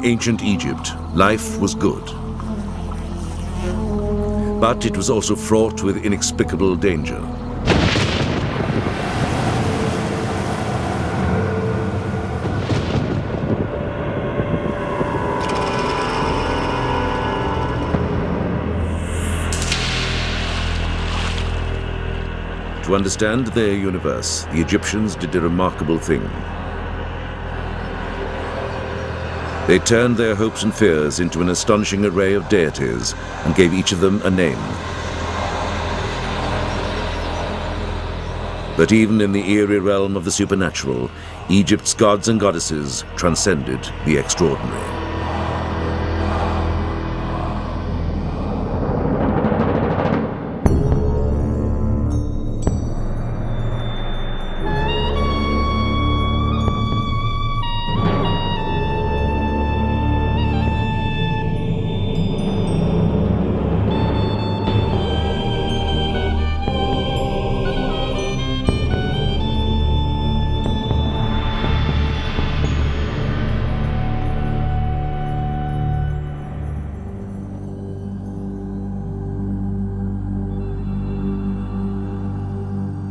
ancient Egypt, life was good. But it was also fraught with inexplicable danger. To understand their universe, the Egyptians did a remarkable thing. They turned their hopes and fears into an astonishing array of deities and gave each of them a name. But even in the eerie realm of the supernatural, Egypt's gods and goddesses transcended the extraordinary.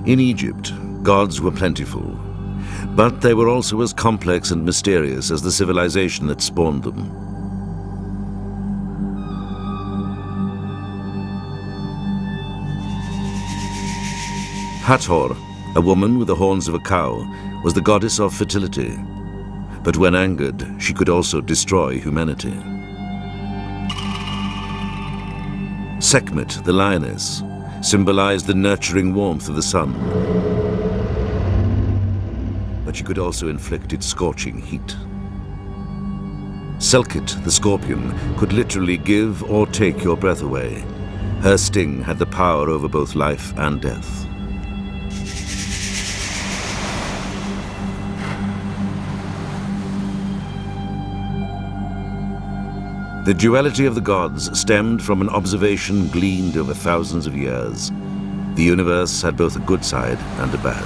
In Egypt, gods were plentiful, but they were also as complex and mysterious as the civilization that spawned them. Hathor, a woman with the horns of a cow, was the goddess of fertility, but when angered, she could also destroy humanity. Sekhmet, the lioness, symbolized the nurturing warmth of the sun, but she could also inflict its scorching heat. Selkit, the scorpion, could literally give or take your breath away. Her sting had the power over both life and death. The duality of the gods stemmed from an observation gleaned over thousands of years. The universe had both a good side and a bad.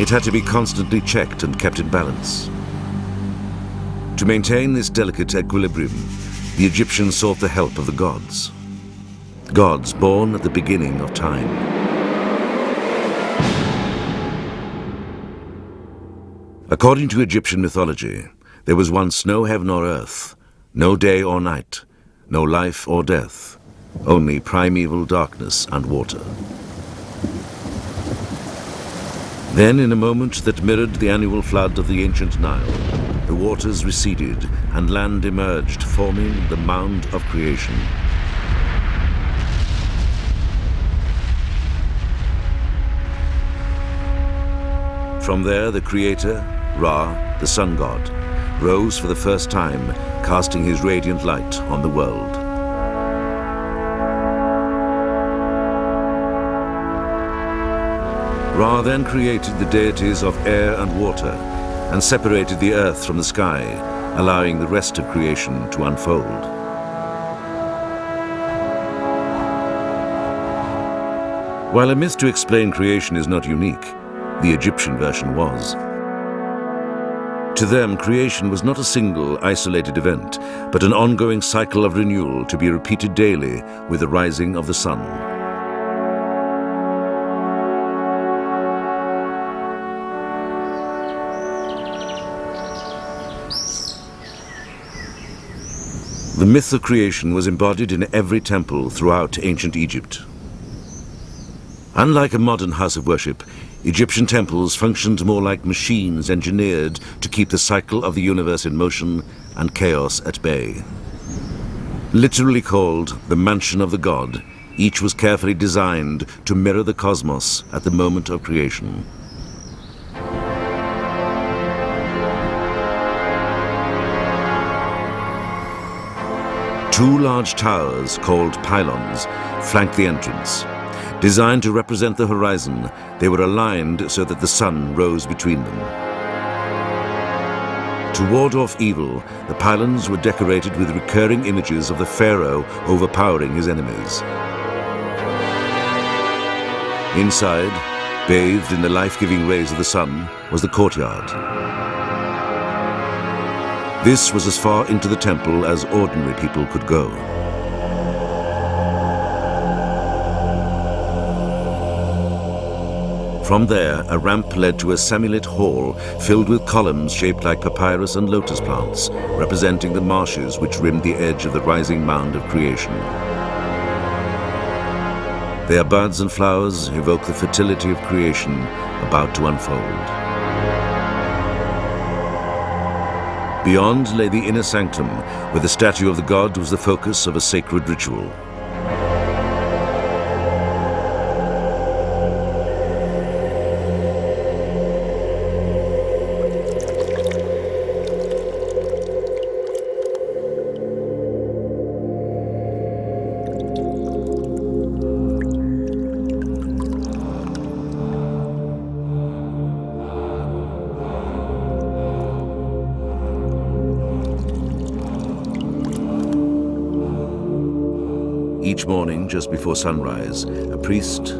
It had to be constantly checked and kept in balance. To maintain this delicate equilibrium, the Egyptians sought the help of the gods. Gods born at the beginning of time. According to Egyptian mythology, there was once no heaven or earth, no day or night, no life or death, only primeval darkness and water. Then, in a moment that mirrored the annual flood of the ancient Nile, the waters receded and land emerged, forming the mound of creation. From there, the creator, Ra, the sun god, rose for the first time, casting his radiant light on the world. Ra then created the deities of air and water and separated the earth from the sky, allowing the rest of creation to unfold. While a myth to explain creation is not unique, the Egyptian version was. To them, creation was not a single, isolated event, but an ongoing cycle of renewal to be repeated daily with the rising of the sun. The myth of creation was embodied in every temple throughout ancient Egypt. Unlike a modern house of worship, Egyptian temples functioned more like machines engineered to keep the cycle of the universe in motion and chaos at bay. Literally called the mansion of the god, each was carefully designed to mirror the cosmos at the moment of creation. Two large towers, called pylons, flanked the entrance. Designed to represent the horizon, they were aligned so that the sun rose between them. To ward off evil, the pylons were decorated with recurring images of the pharaoh overpowering his enemies. Inside, bathed in the life-giving rays of the sun, was the courtyard. This was as far into the temple as ordinary people could go. From there, a ramp led to a semi-lit hall filled with columns shaped like papyrus and lotus plants, representing the marshes which rimmed the edge of the rising mound of creation. Their buds and flowers evoke the fertility of creation about to unfold. Beyond lay the inner sanctum, where the statue of the god was the focus of a sacred ritual. Each morning, just before sunrise, a priest,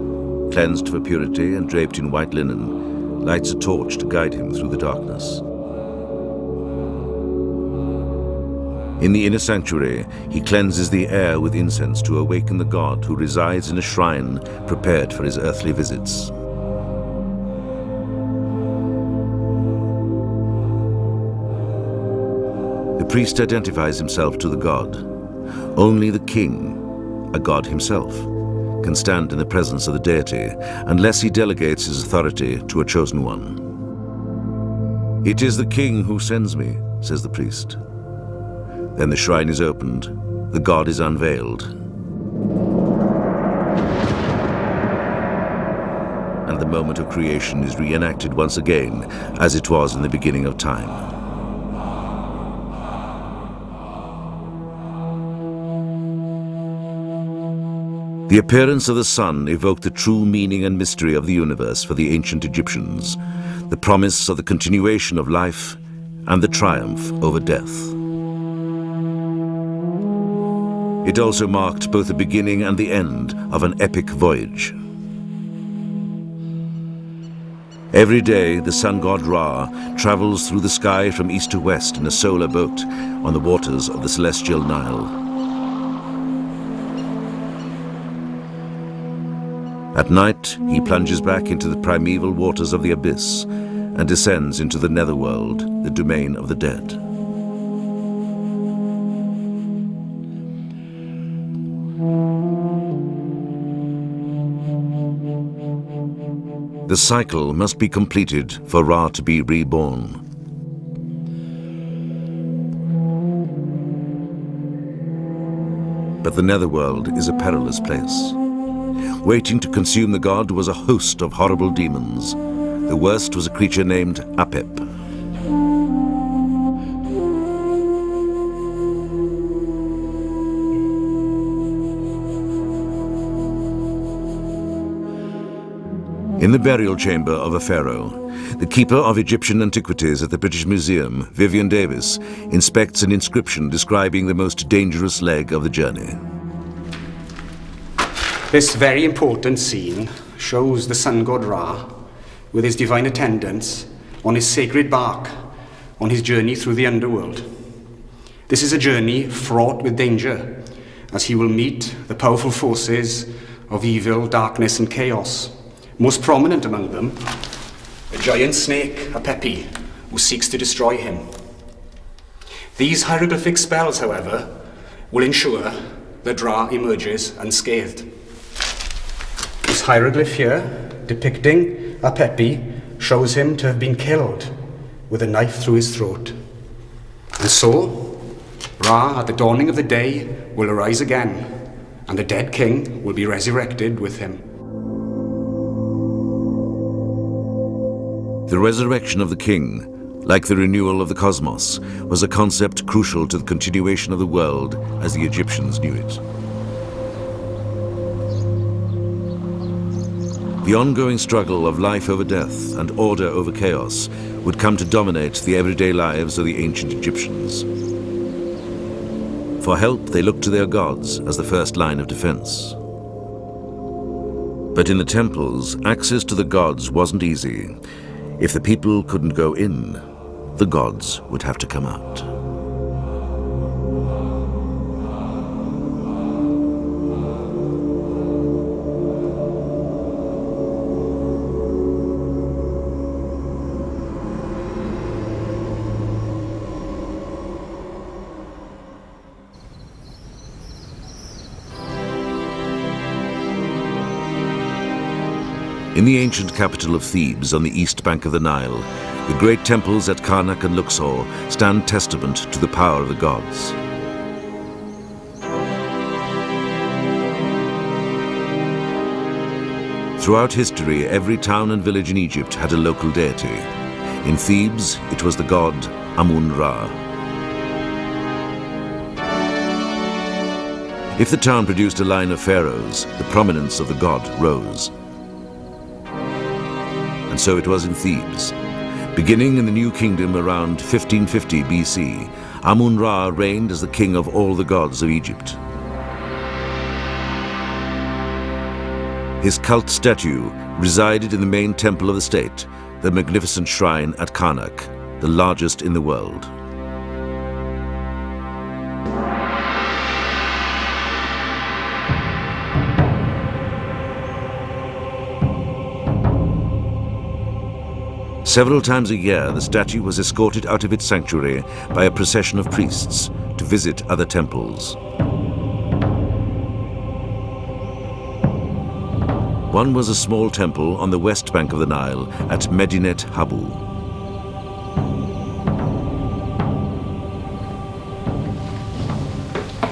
cleansed for purity and draped in white linen, lights a torch to guide him through the darkness. In the inner sanctuary, he cleanses the air with incense to awaken the god who resides in a shrine prepared for his earthly visits. The priest identifies himself to the god. Only the king, a god himself, can stand in the presence of the deity unless he delegates his authority to a chosen one. "It is the king who sends me," says the priest. Then the shrine is opened, the god is unveiled, and the moment of creation is reenacted once again as it was in the beginning of time. The appearance of the sun evoked the true meaning and mystery of the universe for the ancient Egyptians, the promise of the continuation of life and the triumph over death. It also marked both the beginning and the end of an epic voyage. Every day, the sun god Ra travels through the sky from east to west in a solar boat on the waters of the celestial Nile. At night, he plunges back into the primeval waters of the abyss and descends into the netherworld, the domain of the dead. The cycle must be completed for Ra to be reborn. But the netherworld is a perilous place. Waiting to consume the god was a host of horrible demons. The worst was a creature named Apep. In the burial chamber of a pharaoh, the keeper of Egyptian antiquities at the British Museum, Vivian Davis, inspects an inscription describing the most dangerous leg of the journey. This very important scene shows the sun god Ra with his divine attendants on his sacred bark on his journey through the underworld. This is a journey fraught with danger, as he will meet the powerful forces of evil, darkness and chaos. Most prominent among them, a giant snake, Apepi, who seeks to destroy him. These hieroglyphic spells, however, will ensure that Ra emerges unscathed. This hieroglyph here, depicting Apepi, shows him to have been killed with a knife through his throat. And so, Ra, at the dawning of the day, will arise again, and the dead king will be resurrected with him. The resurrection of the king, like the renewal of the cosmos, was a concept crucial to the continuation of the world as the Egyptians knew it. The ongoing struggle of life over death and order over chaos would come to dominate the everyday lives of the ancient Egyptians. For help, they looked to their gods as the first line of defense. But in the temples, access to the gods wasn't easy. If the people couldn't go in, the gods would have to come out. In the ancient capital of Thebes on the east bank of the Nile, the great temples at Karnak and Luxor stand testament to the power of the gods. Throughout history, every town and village in Egypt had a local deity. In Thebes, it was the god Amun-Ra. If the town produced a line of pharaohs, the prominence of the god rose. And so it was in Thebes. Beginning in the New Kingdom around 1550 BC, Amun-Ra reigned as the king of all the gods of Egypt. His cult statue resided in the main temple of the state, the magnificent shrine at Karnak, the largest in the world. Several times a year, the statue was escorted out of its sanctuary by a procession of priests to visit other temples. One was a small temple on the west bank of the Nile at Medinet Habu.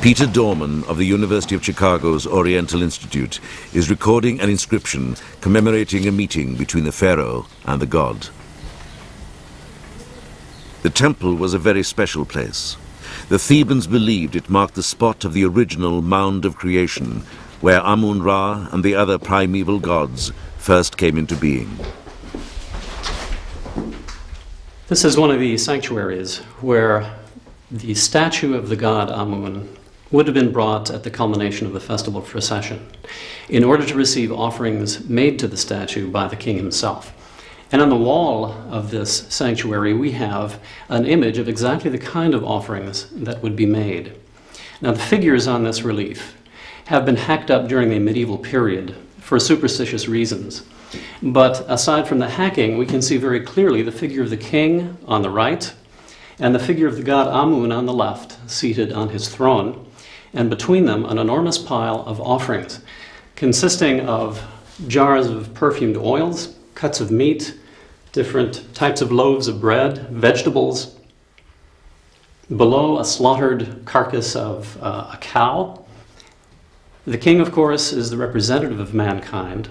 Peter Dorman of the University of Chicago's Oriental Institute is recording an inscription commemorating a meeting between the pharaoh and the god. The temple was a very special place. The Thebans believed it marked the spot of the original mound of creation, where Amun-Ra and the other primeval gods first came into being. This is one of the sanctuaries where the statue of the god Amun would have been brought at the culmination of the festival procession in order to receive offerings made to the statue by the king himself. And on the wall of this sanctuary we have an image of exactly the kind of offerings that would be made. Now the figures on this relief have been hacked up during the medieval period for superstitious reasons. But aside from the hacking, we can see very clearly the figure of the king on the right and the figure of the god Amun on the left, seated on his throne, and between them an enormous pile of offerings consisting of jars of perfumed oils, cuts of meat, different types of loaves of bread, vegetables. Below, a slaughtered carcass of a cow. The king, of course, is the representative of mankind,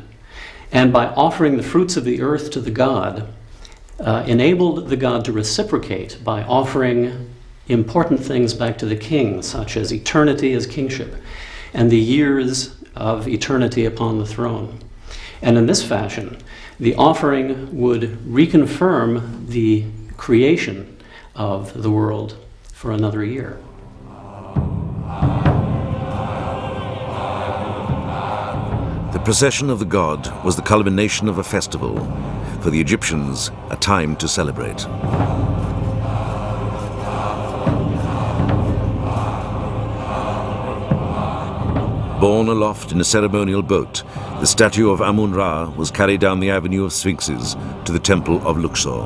and by offering the fruits of the earth to the god, enabled the god to reciprocate by offering important things back to the king, such as eternity as kingship, and the years of eternity upon the throne. And in this fashion, the offering would reconfirm the creation of the world for another year. The procession of the god was the culmination of a festival, for the Egyptians, a time to celebrate. Borne aloft in a ceremonial boat, the statue of Amun-Ra was carried down the avenue of sphinxes to the temple of Luxor.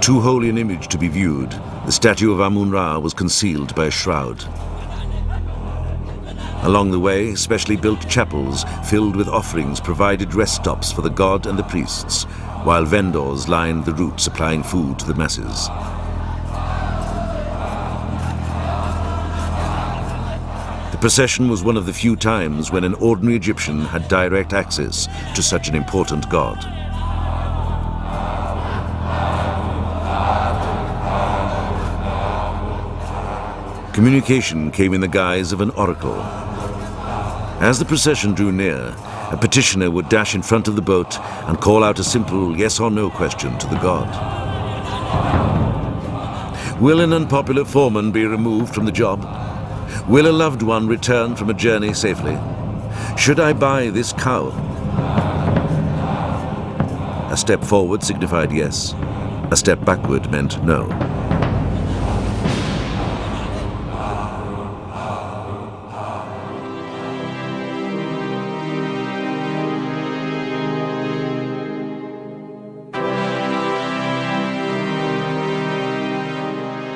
Too holy an image to be viewed, the statue of Amun-Ra was concealed by a shroud. Along the way, specially built chapels filled with offerings provided rest stops for the god and the priests, while vendors lined the route supplying food to the masses. The procession was one of the few times when an ordinary Egyptian had direct access to such an important god. Communication came in the guise of an oracle. As the procession drew near, a petitioner would dash in front of the boat and call out a simple yes or no question to the god. Will an unpopular foreman be removed from the job? Will a loved one return from a journey safely? Should I buy this cow? A step forward signified yes. A step backward meant no.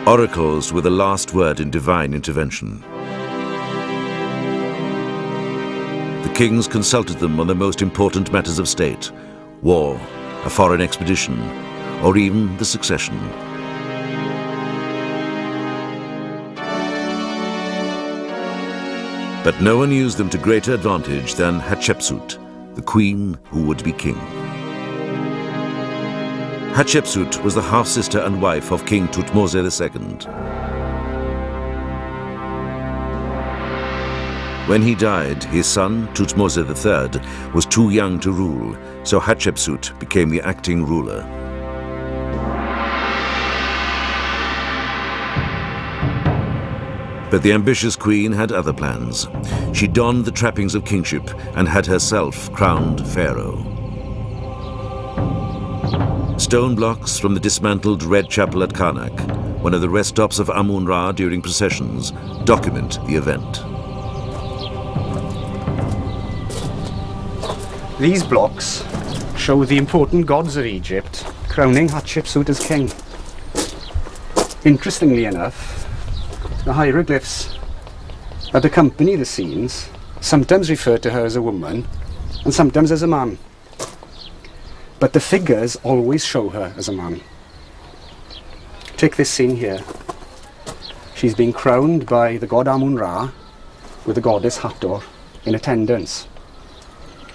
Oracles were the last word in divine intervention. kings consulted them on the most important matters of state, war, a foreign expedition, or even the succession. But no one used them to greater advantage than Hatshepsut, the queen who would be king. Hatshepsut was the half-sister and wife of King Thutmose II. When he died, his son, Thutmose III, was too young to rule, so Hatshepsut became the acting ruler. But the ambitious queen had other plans. She donned the trappings of kingship and had herself crowned pharaoh. Stone blocks from the dismantled Red Chapel at Karnak, one of the rest stops of Amun-Ra during processions, document the event. These blocks show the important gods of Egypt crowning Hatshepsut as king. Interestingly enough, the hieroglyphs that accompany the scenes sometimes refer to her as a woman and sometimes as a man. But the figures always show her as a man. Take this scene here. She's being crowned by the god Amun-Ra with the goddess Hathor in attendance.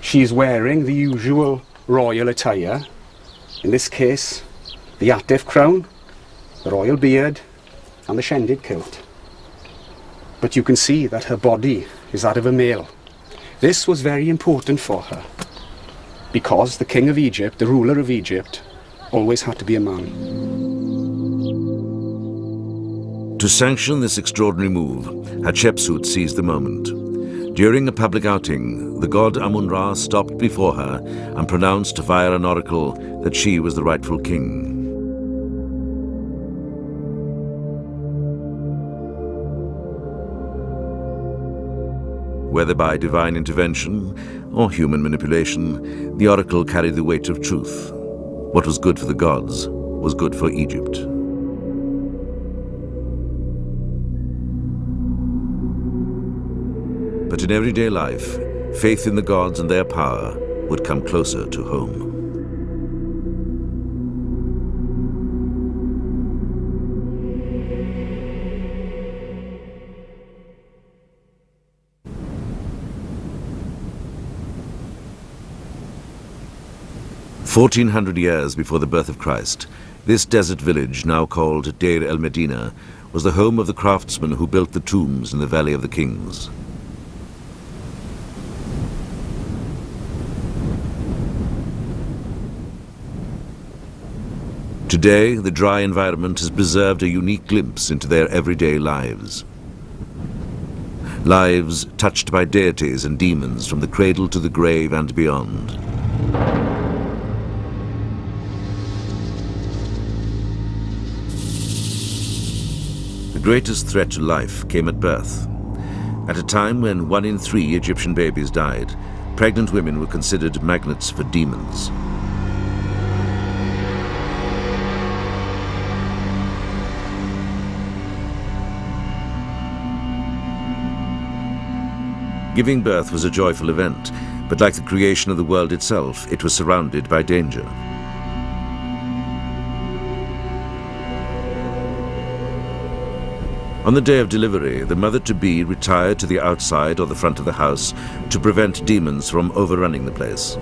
She is wearing the usual royal attire, in this case the Atef crown, the royal beard and the shendid kilt. But you can see that her body is that of a male. This was very important for her, because the king of Egypt, the ruler of Egypt, always had to be a man. To sanction this extraordinary move, Hatshepsut seized the moment. During a public outing, the god Amun-Ra stopped before her and pronounced via an oracle that she was the rightful king. Whether by divine intervention or human manipulation, the oracle carried the weight of truth. What was good for the gods was good for Egypt. But in everyday life, faith in the gods and their power would come closer to home. "1,400 years before the birth of Christ, this desert village, now called Deir el-Medina, was the home of the craftsmen who built the tombs in the Valley of the Kings. Today, the dry environment has preserved a unique glimpse into their everyday lives. Lives touched by deities and demons from the cradle to the grave and beyond. The greatest threat to life came at birth. At a time when 1 in 3 Egyptian babies died, pregnant women were considered magnets for demons. Giving birth was a joyful event, but like the creation of the world itself, it was surrounded by danger. On the day of delivery, the mother-to-be retired to the outside or the front of the house to prevent demons from overrunning the place.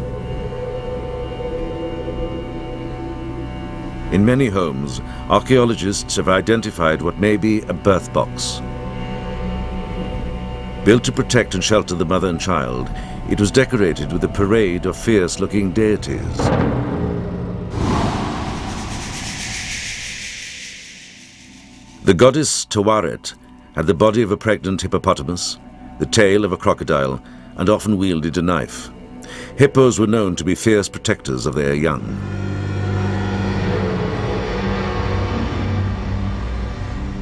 In many homes, archaeologists have identified what may be a birth box. Built to protect and shelter the mother and child, it was decorated with a parade of fierce-looking deities. The goddess Tawaret had the body of a pregnant hippopotamus, the tail of a crocodile, and often wielded a knife. Hippos were known to be fierce protectors of their young.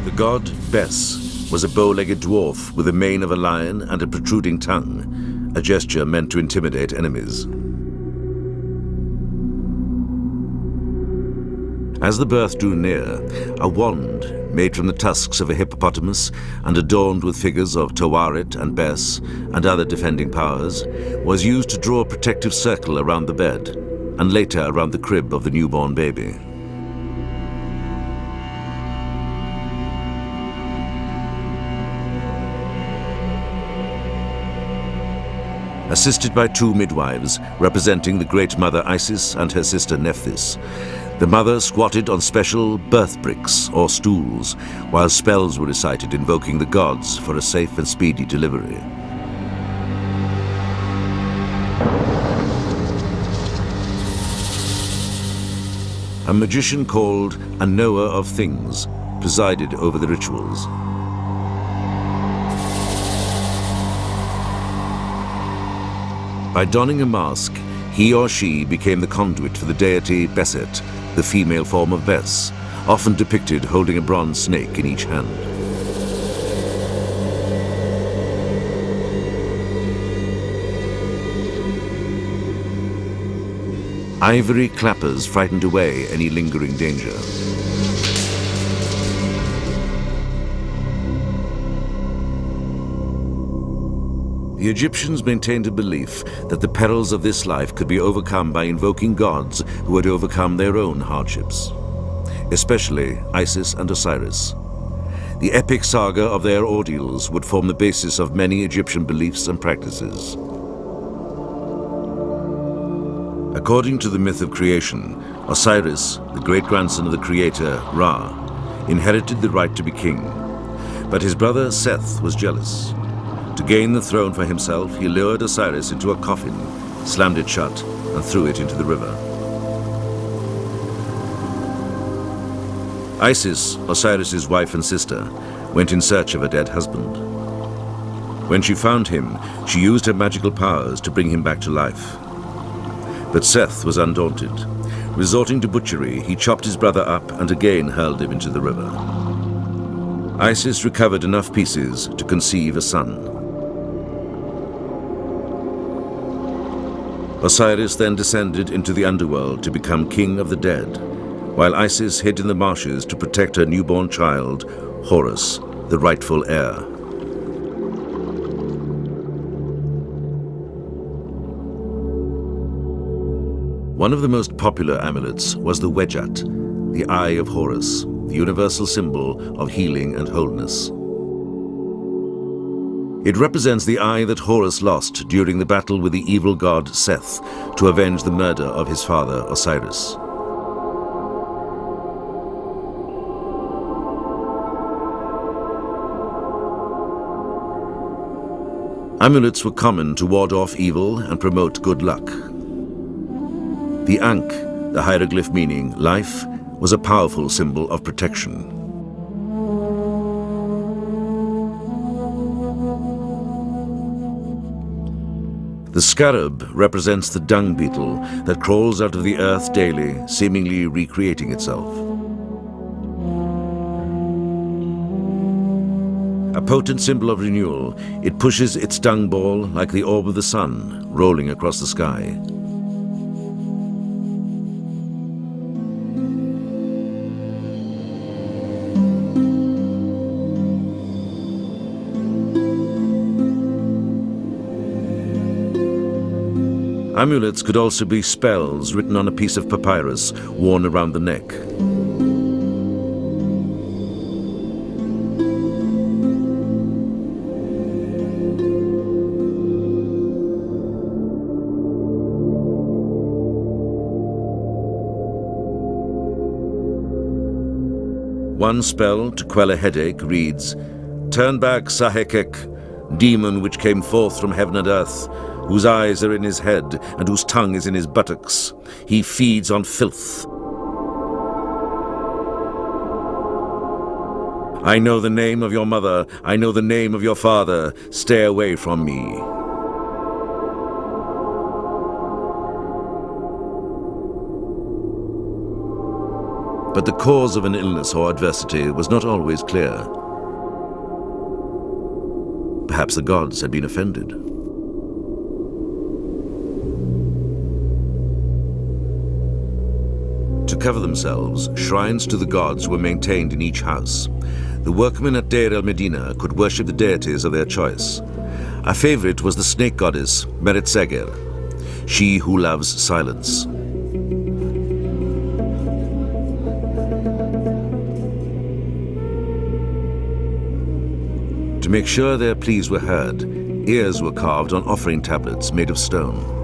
The god Bes was a bow-legged dwarf with the mane of a lion and a protruding tongue, a gesture meant to intimidate enemies. As the birth drew near, a wand, made from the tusks of a hippopotamus and adorned with figures of Tawaret and Bes and other defending powers, was used to draw a protective circle around the bed, and later around the crib of the newborn baby. Assisted by two midwives representing the Great Mother Isis and her sister Nephthys, the mother squatted on special birth bricks or stools while spells were recited invoking the gods for a safe and speedy delivery. A magician called a knower of things presided over the rituals. By donning a mask, he or she became the conduit for the deity Beset, the female form of Bes, often depicted holding a bronze snake in each hand. Ivory clappers frightened away any lingering danger. The Egyptians maintained a belief that the perils of this life could be overcome by invoking gods who had overcome their own hardships, especially Isis and Osiris. The epic saga of their ordeals would form the basis of many Egyptian beliefs and practices. According to the myth of creation, Osiris, the great-grandson of the creator Ra, inherited the right to be king, but his brother Seth was jealous. To gain the throne for himself, he lured Osiris into a coffin, slammed it shut, and threw it into the river. Isis, Osiris's wife and sister, went in search of a dead husband. When she found him, she used her magical powers to bring him back to life. But Seth was undaunted. Resorting to butchery, he chopped his brother up and again hurled him into the river. Isis recovered enough pieces to conceive a son. Osiris then descended into the underworld to become king of the dead, while Isis hid in the marshes to protect her newborn child, Horus, the rightful heir. One of the most popular amulets was the Wedjat, the Eye of Horus, the universal symbol of healing and wholeness. It represents the eye that Horus lost during the battle with the evil god Seth to avenge the murder of his father Osiris. Amulets were common to ward off evil and promote good luck. The Ankh, the hieroglyph meaning life, was a powerful symbol of protection. The scarab represents the dung beetle that crawls out of the earth daily, seemingly recreating itself. A potent symbol of renewal, it pushes its dung ball like the orb of the sun, rolling across the sky. Amulets could also be spells written on a piece of papyrus worn around the neck. One spell to quell a headache reads, "Turn back, Sahekek, demon which came forth from heaven and earth, whose eyes are in his head and whose tongue is in his buttocks. He feeds on filth. I know the name of your mother, I know the name of your father. Stay away from me." But the cause of an illness or adversity was not always clear. Perhaps the gods had been offended. To uncover themselves, shrines to the gods were maintained in each house. The workmen at Deir el-Medina could worship the deities of their choice. A favorite was the snake goddess Meretseger, she who loves silence. To make sure their pleas were heard, ears were carved on offering tablets made of stone.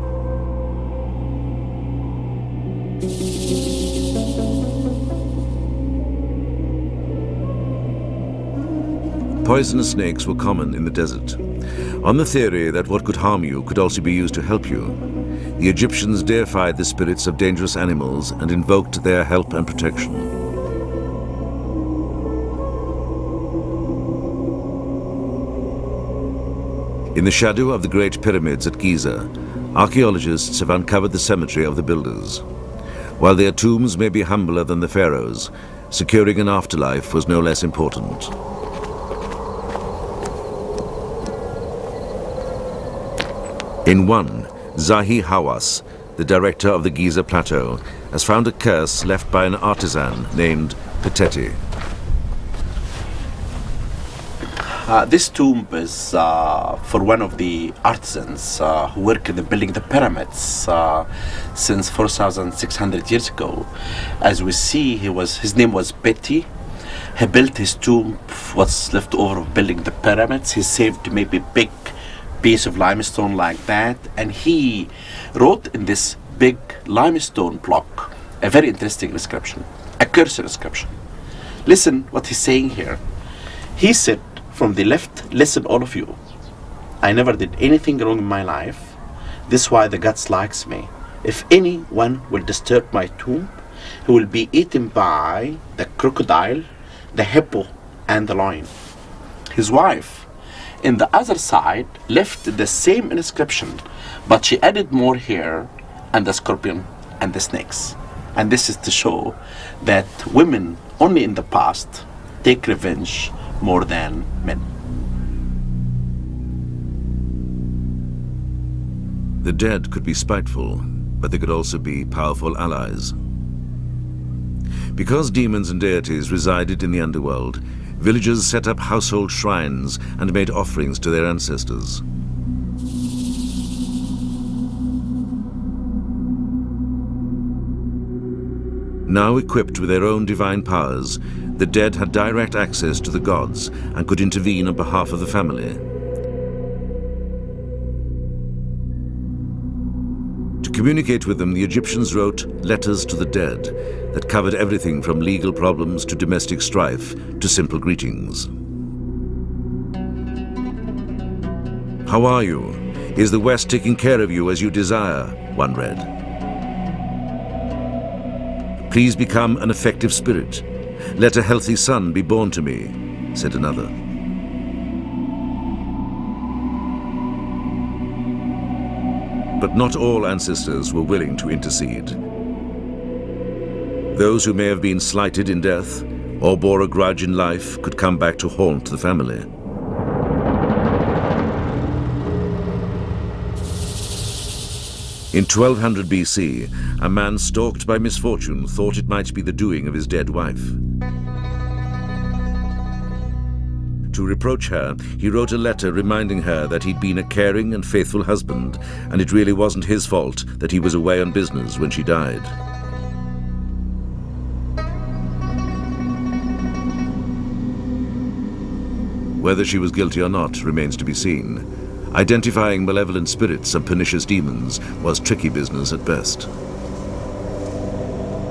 Poisonous snakes were common in the desert. On the theory that what could harm you could also be used to help you, the Egyptians deified the spirits of dangerous animals and invoked their help and protection. In the shadow of the Great Pyramids at Giza, archaeologists have uncovered the cemetery of the builders. While their tombs may be humbler than the pharaohs, securing an afterlife was no less important. In one, Zahi Hawass, the director of the Giza Plateau, has found a curse left by an artisan named Peteti. This tomb is for one of the artisans who worked in building the pyramids since 4,600 years ago. As we see, his name was Peti. He built his tomb, what's left over of building the pyramids. He saved maybe big piece of limestone like that, and he wrote in this big limestone block a very interesting inscription, a curse inscription. Listen what he's saying here. He said, from the left, listen all of you, I never did anything wrong in my life. This is why the gods likes me. If anyone will disturb my tomb, he will be eaten by the crocodile, the hippo, and the lion. His wife in the other side left the same inscription, but she added more hair and the scorpion and the snakes. And this is to show that women only in the past take revenge more than men. The dead could be spiteful, but they could also be powerful allies. Because demons and deities resided in the underworld, villagers set up household shrines and made offerings to their ancestors. Now equipped with their own divine powers, the dead had direct access to the gods and could intervene on behalf of the family. To communicate with them, the Egyptians wrote letters to the dead that covered everything from legal problems to domestic strife to simple greetings. How are you? Is the West taking care of you as you desire? One read. Please become an effective spirit. Let a healthy son be born to me, said another. But not all ancestors were willing to intercede. Those who may have been slighted in death or bore a grudge in life could come back to haunt the family. In 1200 BC, a man stalked by misfortune thought it might be the doing of his dead wife. To reproach her, he wrote a letter reminding her that he'd been a caring and faithful husband, and it really wasn't his fault that he was away on business when she died. Whether she was guilty or not remains to be seen. Identifying malevolent spirits and pernicious demons was tricky business at best.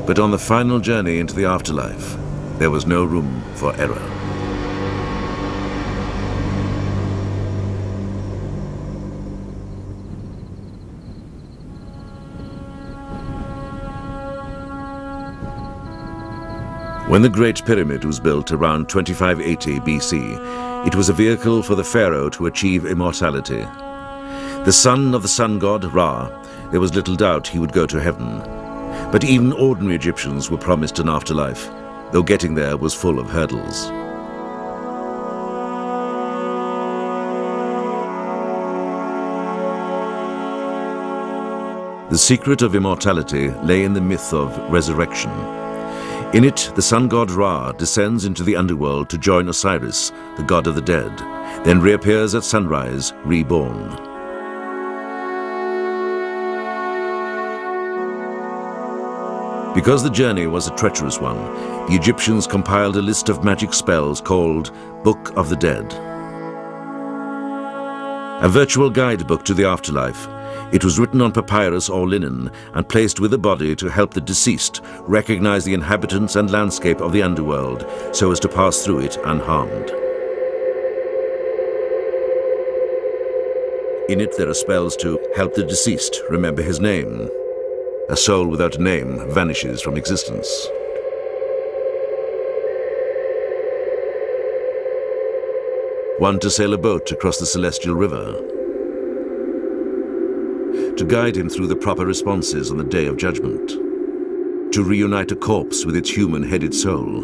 But on the final journey into the afterlife, there was no room for error. When the Great Pyramid was built around 2580 BC, it was a vehicle for the pharaoh to achieve immortality. The son of the sun god Ra, there was little doubt he would go to heaven. But even ordinary Egyptians were promised an afterlife, though getting there was full of hurdles. The secret of immortality lay in the myth of resurrection. In it, the sun god Ra descends into the underworld to join Osiris, the god of the dead, then reappears at sunrise, reborn. Because the journey was a treacherous one, the Egyptians compiled a list of magic spells called Book of the Dead. A virtual guidebook to the afterlife, it was written on papyrus or linen and placed with the body to help the deceased recognize the inhabitants and landscape of the underworld so as to pass through it unharmed. In it there are spells to help the deceased remember his name. A soul without a name vanishes from existence. One to sail a boat across the celestial river. To guide him through the proper responses on the day of judgment. To reunite a corpse with its human-headed soul.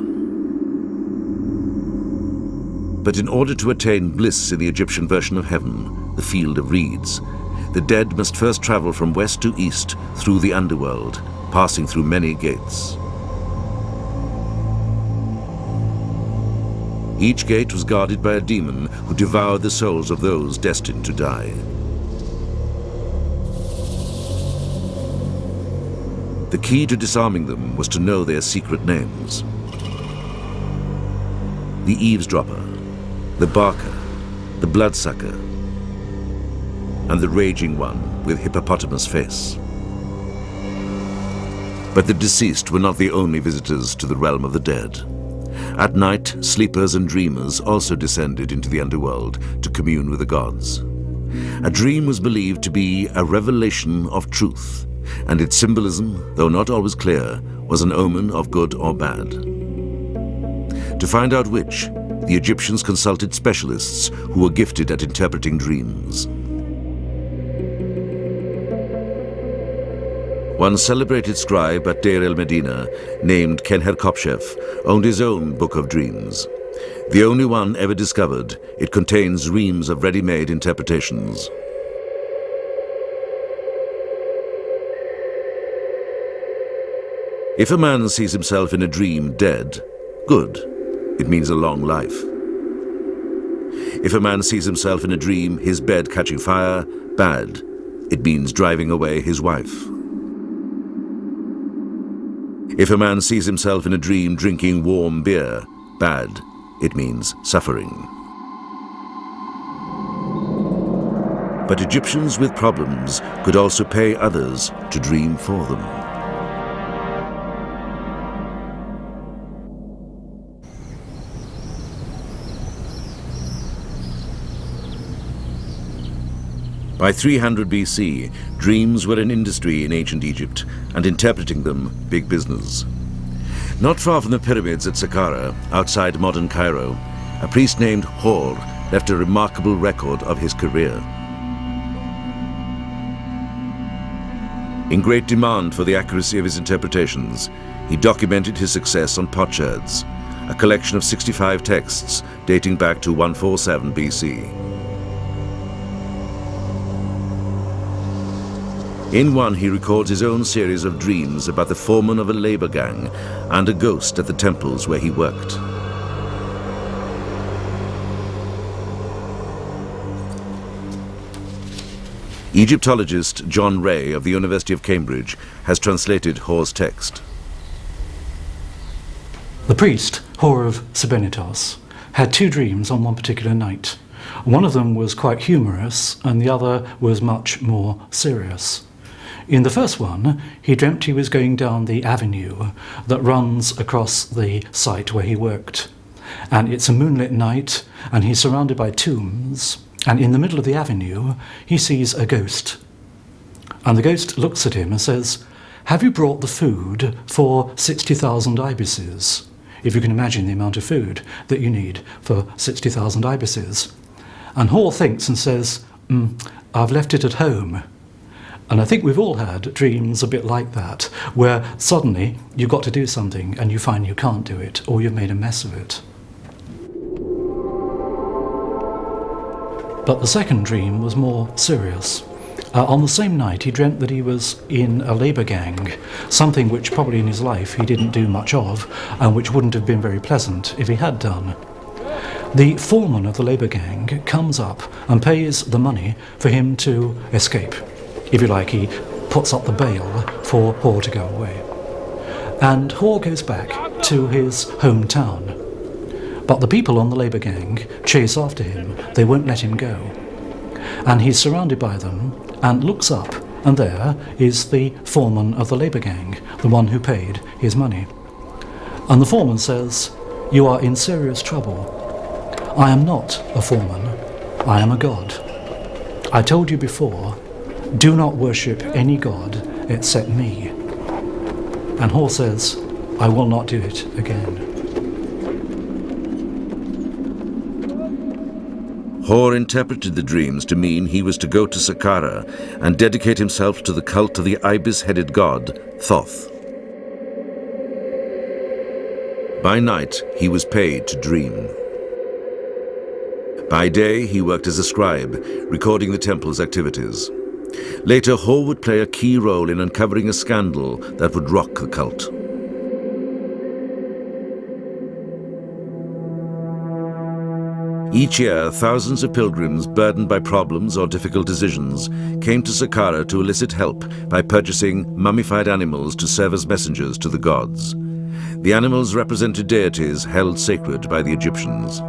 But in order to attain bliss in the Egyptian version of heaven, the field of reeds, the dead must first travel from west to east through the underworld, passing through many gates. Each gate was guarded by a demon who devoured the souls of those destined to die. The key to disarming them was to know their secret names. The eavesdropper, the barker, the bloodsucker, and the raging one with hippopotamus face. But the deceased were not the only visitors to the realm of the dead. At night, sleepers and dreamers also descended into the underworld to commune with the gods. A dream was believed to be a revelation of truth, and its symbolism, though not always clear, was an omen of good or bad. To find out which, the Egyptians consulted specialists who were gifted at interpreting dreams. One celebrated scribe at Deir el-Medina, named Kenher-Kopshef, owned his own Book of Dreams. The only one ever discovered, it contains reams of ready-made interpretations. If a man sees himself in a dream dead, good, it means a long life. If a man sees himself in a dream his bed catching fire, bad, it means driving away his wife. If a man sees himself in a dream drinking warm beer, bad, it means suffering. But Egyptians with problems could also pay others to dream for them. By 300 BC, dreams were an industry in ancient Egypt, and interpreting them, big business. Not far from the pyramids at Saqqara, outside modern Cairo, a priest named Hor left a remarkable record of his career. In great demand for the accuracy of his interpretations, he documented his success on potsherds, a collection of 65 texts dating back to 147 BC. In one, he records his own series of dreams about the foreman of a labor gang and a ghost at the temples where he worked. Egyptologist John Ray of the University of Cambridge has translated Hor's text. The priest, Hor of Sebennytos, had two dreams on one particular night. One of them was quite humorous and the other was much more serious. In the first one, he dreamt he was going down the avenue that runs across the site where he worked. And it's a moonlit night, and he's surrounded by tombs, and in the middle of the avenue, he sees a ghost. And the ghost looks at him and says, "Have you brought the food for 60,000 ibises?" If you can imagine the amount of food that you need for 60,000 ibises. And Hor thinks and says, "I've left it at home." And I think we've all had dreams a bit like that, where suddenly you've got to do something and you find you can't do it, or you've made a mess of it. But the second dream was more serious. On the same night, he dreamt that he was in a labour gang, something which probably in his life he didn't do much of, and which wouldn't have been very pleasant if he had done. The foreman of the labour gang comes up and pays the money for him to escape. If you like, he puts up the bail for Hor to go away. And Hor goes back to his hometown. But the people on the labour gang chase after him. They won't let him go. And he's surrounded by them and looks up, and there is the foreman of the labour gang, the one who paid his money. And the foreman says, "You are in serious trouble. I am not a foreman, I am a god. I told you before, do not worship any god except me." And Hor says, "I will not do it again." Hor interpreted the dreams to mean he was to go to Saqqara and dedicate himself to the cult of the ibis-headed god, Thoth. By night, he was paid to dream. By day, he worked as a scribe, recording the temple's activities. Later, Hor would play a key role in uncovering a scandal that would rock the cult. Each year, thousands of pilgrims burdened by problems or difficult decisions came to Saqqara to elicit help by purchasing mummified animals to serve as messengers to the gods. The animals represented deities held sacred by the Egyptians.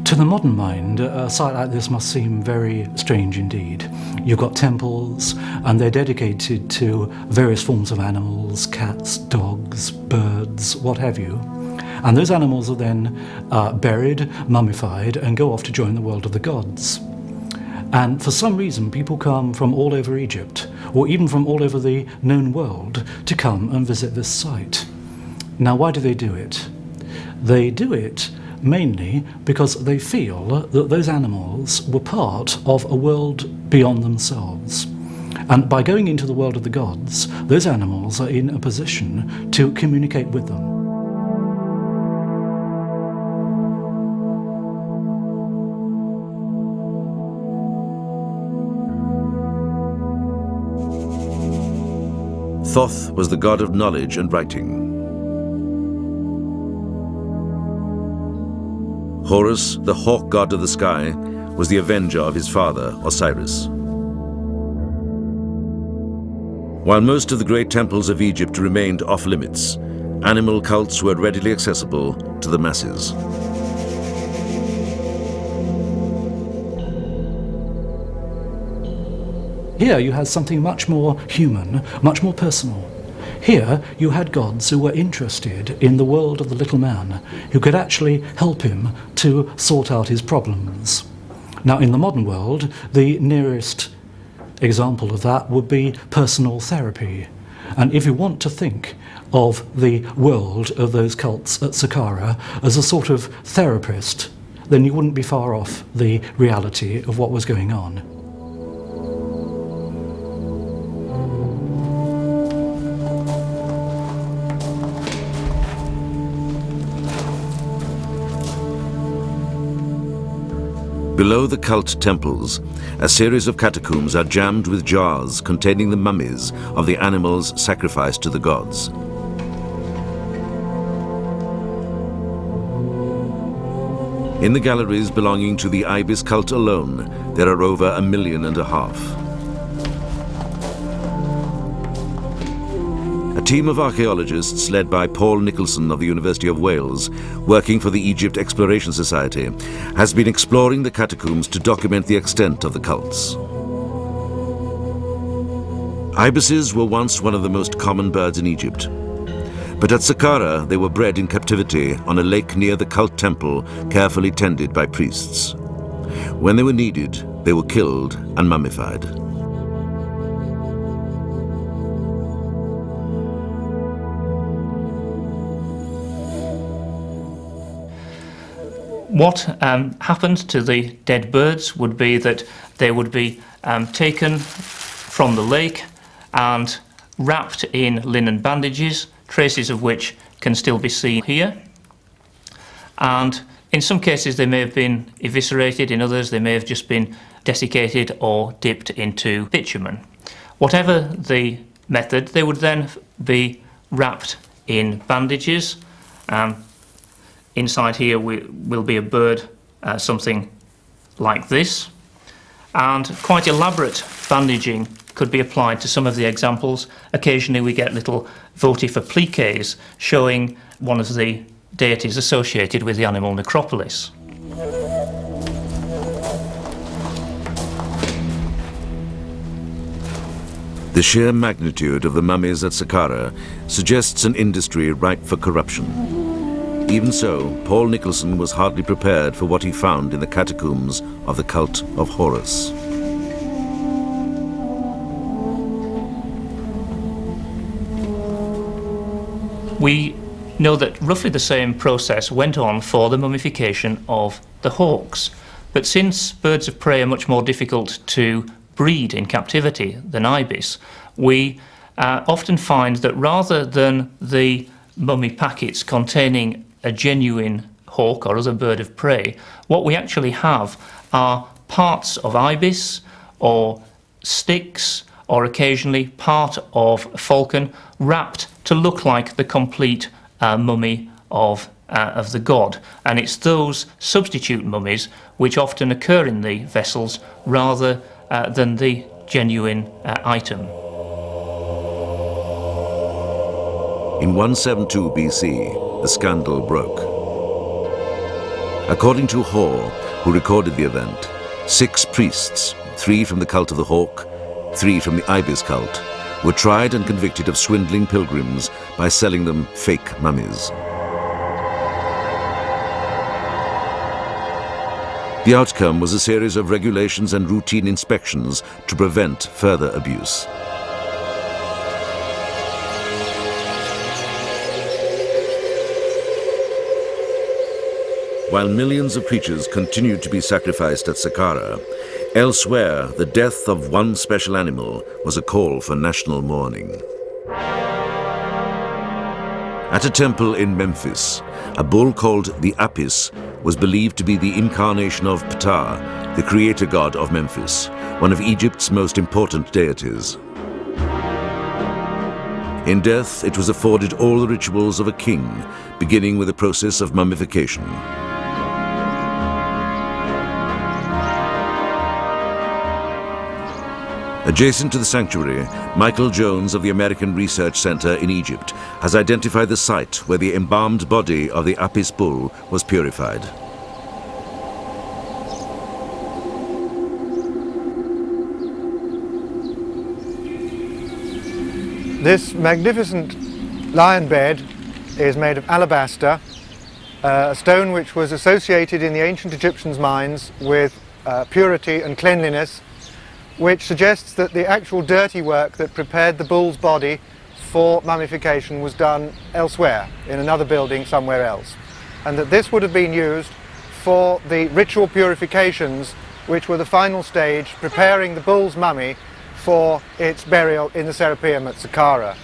To the modern mind, a site like this must seem very strange indeed. You've got temples, and they're dedicated to various forms of animals, cats, dogs, birds, what have you. And those animals are then buried, mummified, and go off to join the world of the gods. And for some reason, people come from all over Egypt, or even from all over the known world, to come and visit this site. Now, why do they do it? They do it mainly because they feel that those animals were part of a world beyond themselves. And by going into the world of the gods, those animals are in a position to communicate with them. Thoth was the god of knowledge and writing. Horus, the hawk god of the sky, was the avenger of his father, Osiris. While most of the great temples of Egypt remained off-limits, animal cults were readily accessible to the masses. Here you had something much more human, much more personal. Here you had gods who were interested in the world of the little man, who could actually help him to sort out his problems. Now, in the modern world, the nearest example of that would be personal therapy. And if you want to think of the world of those cults at Saqqara as a sort of therapist, then you wouldn't be far off the reality of what was going on. Below the cult temples, a series of catacombs are jammed with jars containing the mummies of the animals sacrificed to the gods. In the galleries belonging to the Ibis cult alone, there are over 1.5 million. A team of archaeologists led by Paul Nicholson of the University of Wales, working for the Egypt Exploration Society, has been exploring the catacombs to document the extent of the cults. Ibises were once one of the most common birds in Egypt. But at Saqqara, they were bred in captivity on a lake near the cult temple, carefully tended by priests. When they were needed, they were killed and mummified. What happened to the dead birds would be that they would be taken from the lake and wrapped in linen bandages, traces of which can still be seen here. and in some cases they may have been eviscerated, in others they may have just been desiccated or dipped into bitumen. Whatever the method, they would then be wrapped in bandages. Inside here will be a bird, something like this, and quite elaborate bandaging could be applied to some of the examples. Occasionally we get little votive appliques showing one of the deities associated with the animal necropolis. The sheer magnitude of the mummies at Saqqara suggests an industry ripe for corruption. Even so, Paul Nicholson was hardly prepared for what he found in the catacombs of the cult of Horus. We know that roughly the same process went on for the mummification of the hawks. But since birds of prey are much more difficult to breed in captivity than ibis, we often find that rather than the mummy packets containing a genuine hawk or other bird of prey, what we actually have are parts of ibis or sticks or occasionally part of a falcon wrapped to look like the complete mummy of the god. And it's those substitute mummies which often occur in the vessels rather than the genuine item. In 172 BC, the scandal broke. According to Hor, who recorded the event, 6 priests, 3 from the cult of the hawk, 3 from the ibis cult, were tried and convicted of swindling pilgrims by selling them fake mummies. The outcome was a series of regulations and routine inspections to prevent further abuse. While millions of creatures continued to be sacrificed at Saqqara, elsewhere the death of one special animal was a call for national mourning. At a temple in Memphis, a bull called the Apis was believed to be the incarnation of Ptah, the creator god of Memphis, one of Egypt's most important deities. In death, it was afforded all the rituals of a king, beginning with the process of mummification. Adjacent to the sanctuary, Michael Jones of the American Research Center in Egypt has identified the site where the embalmed body of the Apis bull was purified. This magnificent lion bed is made of alabaster, a stone which was associated in the ancient Egyptians' minds with purity and cleanliness, which suggests that the actual dirty work that prepared the bull's body for mummification was done elsewhere, in another building somewhere else, and that this would have been used for the ritual purifications which were the final stage, preparing the bull's mummy for its burial in the Serapeum at Saqqara.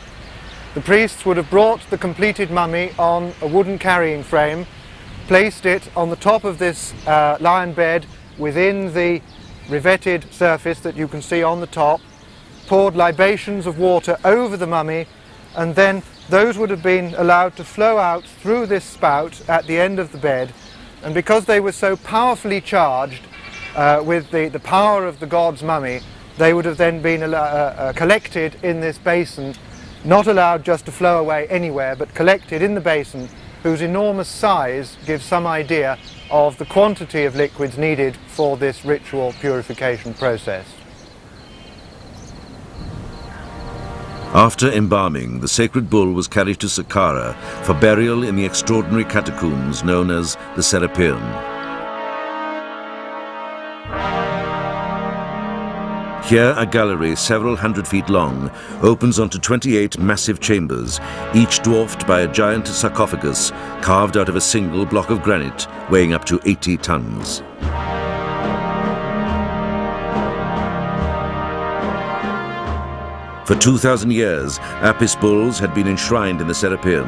The priests would have brought the completed mummy on a wooden carrying frame, placed it on the top of this lion bed within the riveted surface that you can see on the top, poured libations of water over the mummy, and then those would have been allowed to flow out through this spout at the end of the bed. And because they were so powerfully charged with the power of the god's mummy, they would have then been collected in this basin, not allowed just to flow away anywhere, but collected in the basin, whose enormous size gives some idea of the quantity of liquids needed for this ritual purification process. After embalming, the sacred bull was carried to Saqqara for burial in the extraordinary catacombs known as the Serapeum. Here, a gallery several hundred feet long opens onto 28 massive chambers, each dwarfed by a giant sarcophagus carved out of a single block of granite weighing up to 80 tons. For 2,000 years, Apis bulls had been enshrined in the Serapeum,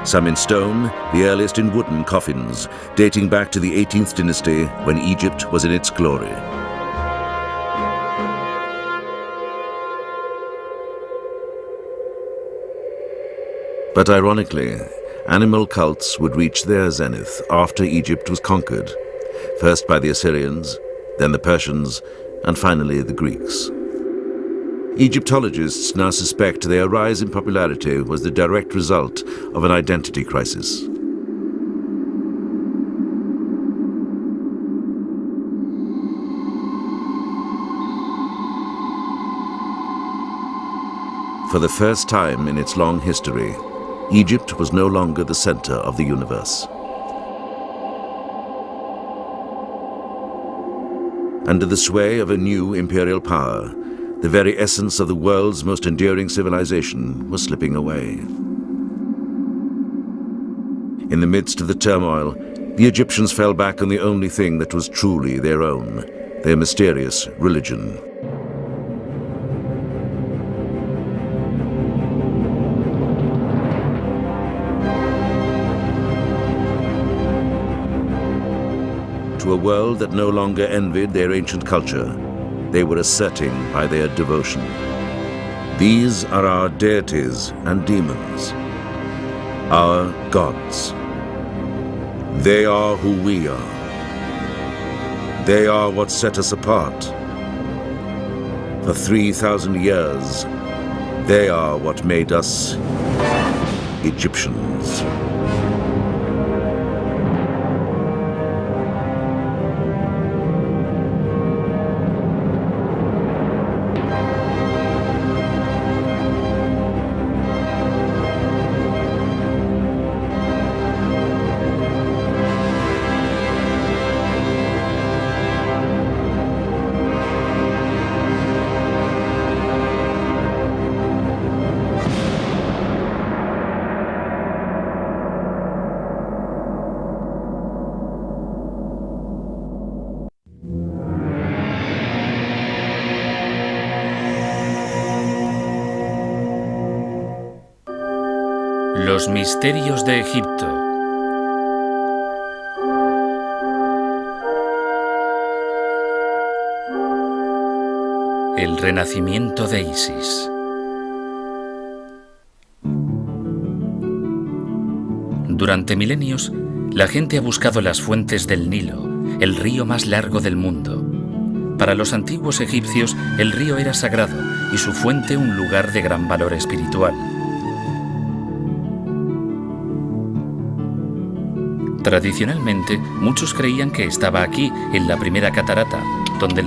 some in stone, the earliest in wooden coffins, dating back to the 18th dynasty when Egypt was in its glory. But ironically, animal cults would reach their zenith after Egypt was conquered, first by the Assyrians, then the Persians, and finally the Greeks. Egyptologists now suspect their rise in popularity was the direct result of an identity crisis. For the first time in its long history, Egypt was no longer the center of the universe. Under the sway of a new imperial power, the very essence of the world's most enduring civilization was slipping away. In the midst of the turmoil, the Egyptians fell back on the only thing that was truly their own, their mysterious religion. To a world that no longer envied their ancient culture, they were asserting by their devotion. These are our deities and demons, our gods. They are who we are. They are what set us apart. For 3,000 years, they are what made us Egyptians. Los misterios de Egipto. El renacimiento de Isis. Durante milenios, la gente ha buscado las fuentes del Nilo, el río más largo del mundo. Para los antiguos egipcios, el río era sagrado y su fuente un lugar de gran valor espiritual. Tradicionalmente, muchos creían que estaba aquí, en la primera catarata, donde la